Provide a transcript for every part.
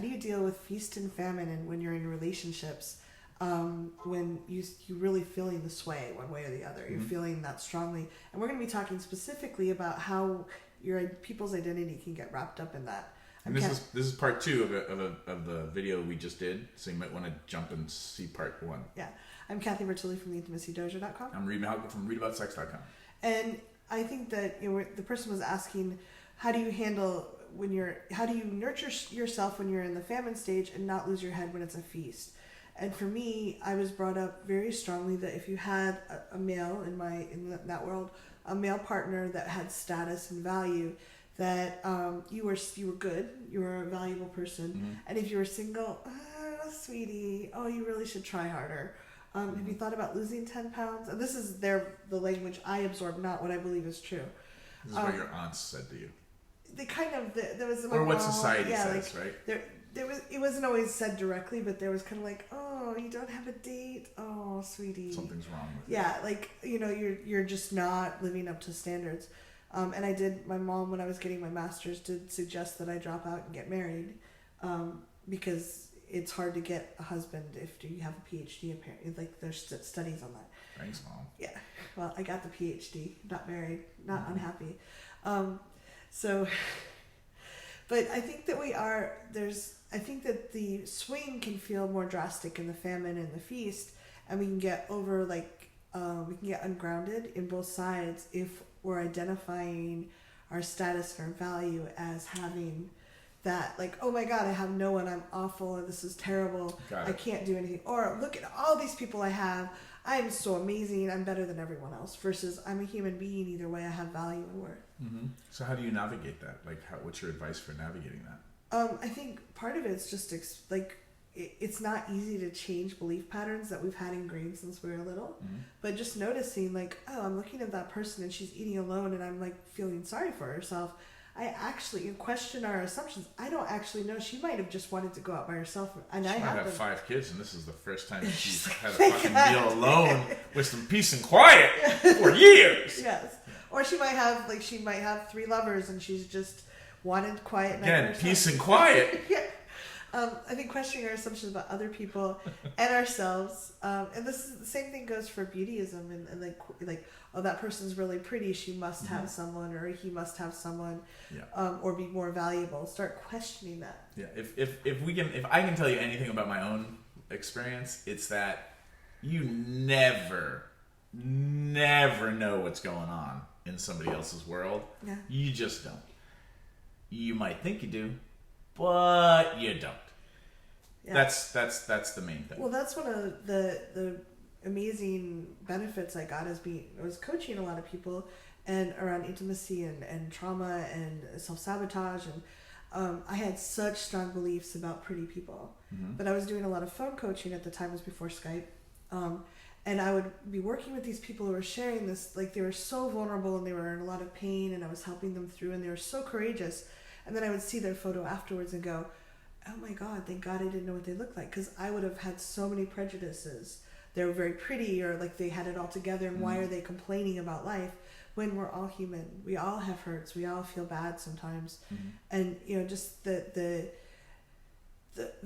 how do you deal with feast and famine and when you're in relationships, when you're really feeling the sway one way or the other, you're feeling that strongly. And we're going to be talking specifically about how your people's identity can get wrapped up in that. And this is part 2 of the video we just did, so you might want to jump and see part 1. Yeah. I'm Cathy from theintimacydojo.com. I'm Reid from readaboutsex.com. And I think that the person was asking, how do you nurture yourself when you're in the famine stage and not lose your head when it's a feast? And for me, I was brought up very strongly that if you had a male in that world, a male partner that had status and value, that you were good, you were a valuable person, and if you were single, sweetie, you really should try harder. Have you thought about losing 10 pounds? And this is the language I absorb, not what I believe is true. This is what your aunts said to you. They kind of there was or what society says, right? It wasn't always said directly, but there was kind of like, oh, you don't have a date, oh, sweetie, something's wrong with you. Yeah, like you're just not living up to standards. And my mom, when I was getting my master's, did suggest that I drop out and get married, because it's hard to get a husband if you have a PhD, apparently. Like, there's studies on that. Thanks, Mom. Yeah. Well, I got the PhD, not married, not unhappy. But I think that I think that the swing can feel more drastic in the famine and the feast, and we can get we can get ungrounded in both sides if we're identifying our status or value as having that, like, oh my God, I have no one, I'm awful, and this is terrible, I can't do anything. Or look at all these people I have, I'm so amazing, I'm better than everyone else, versus I'm a human being, either way I have value and worth. Mm-hmm. So how do you navigate that? Like, what's your advice for navigating that? I think part of it's just it's not easy to change belief patterns that we've had ingrained since we were little, but just noticing, like, oh, I'm looking at that person and she's eating alone and I'm like feeling sorry for herself. I actually question our assumptions. I don't actually know. She might have just wanted to go out by herself. And she might have 5 kids, and this is the first time she's had a fucking meal alone with some peace and quiet for years. Yes. Or she might have 3 lovers, and she's just wanted quiet. Again, peace and quiet. Yeah. I think questioning our assumptions about other people and ourselves, and this is the same thing goes for beautyism, and like oh, that person's really pretty, she must have someone, or he must have someone, or be more valuable. Start questioning that. Yeah, if I can tell you anything about my own experience, it's that you never know what's going on in somebody else's world. Yeah. You just don't. You might think you do, but you don't. Yeah. That's the main thing. Well, that's one of the amazing benefits I got I was coaching a lot of people and around intimacy and trauma and self-sabotage, and I had such strong beliefs about pretty people. But I was doing a lot of phone coaching at the time, it was before Skype, and I would be working with these people who were sharing this, like, they were so vulnerable and they were in a lot of pain, and I was helping them through, and they were so courageous. And then I would see their photo afterwards and go, oh my God, thank God I didn't know what they looked like, because I would have had so many prejudices. They were very pretty, or like they had it all together, and why are they complaining about life when we're all human? We all have hurts. We all feel bad sometimes. And just the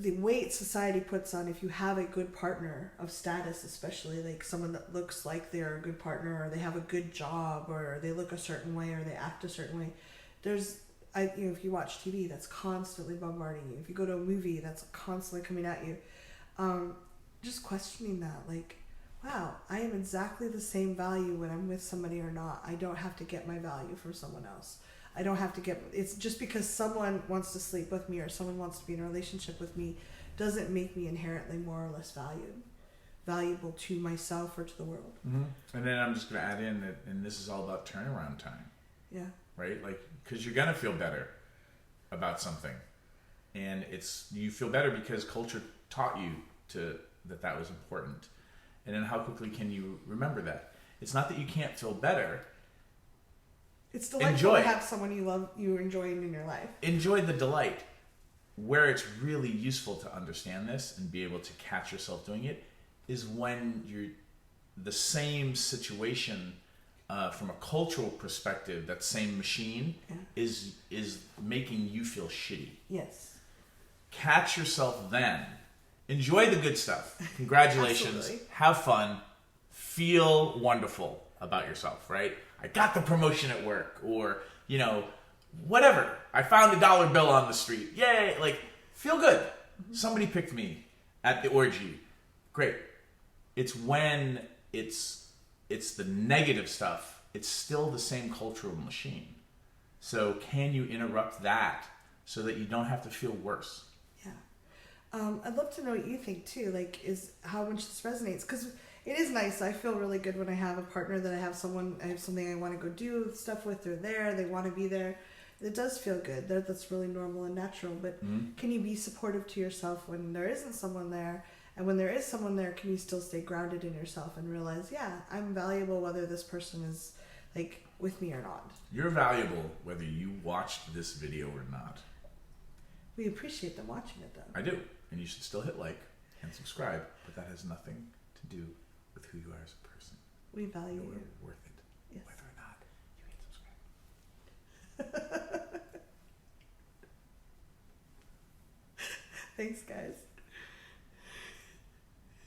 weight society puts on, if you have a good partner of status, especially like someone that looks like they're a good partner, or they have a good job, or they look a certain way, or they act a certain way. If you watch TV, that's constantly bombarding you. If you go to a movie, that's constantly coming at you. Just questioning that, like, wow, I am exactly the same value when I'm with somebody or not. I don't have to get my value from someone else. I don't have to it's just because someone wants to sleep with me or someone wants to be in a relationship with me doesn't make me inherently more or less valuable to myself or to the world. And then I'm just going to add in that, and this is all about turnaround time. Yeah. Right? Like, because you're going to feel better about something. And you feel better because culture taught you that was important. And then how quickly can you remember that? It's not that you can't feel better. It's delightful to have someone you love, you're enjoying in your life. Enjoy the delight. Where it's really useful to understand this and be able to catch yourself doing it is when you're the same situation, from a cultural perspective, that same machine is making you feel shitty. Yes. catch yourself then. Enjoy the good stuff. Congratulations. Absolutely. Have fun. Feel wonderful about yourself, right? I got the promotion at work, or, you know, whatever. I found $1 bill on the street. Yay! Like, feel good. Somebody picked me at the orgy. Great. It's when it's the negative stuff. It's still the same cultural machine. So can you interrupt that so that you don't have to feel worse? Yeah. I'd love to know what you think too. Like, is how much this resonates, because it is nice. I feel really good when I have a partner, that I have something I want to go do stuff with. They're there. They want to be there. It does feel good. That's really normal and natural. But can you be supportive to yourself when there isn't someone there? And when there is someone there, can you still stay grounded in yourself and realize, yeah, I'm valuable whether this person is like with me or not? You're valuable whether you watched this video or not. We appreciate them watching it though. I do. And you should still hit like and subscribe, but that has nothing to do with who you are as a person. We value You're you. worth it. Yes. Whether or not you hit subscribe. Thanks, guys.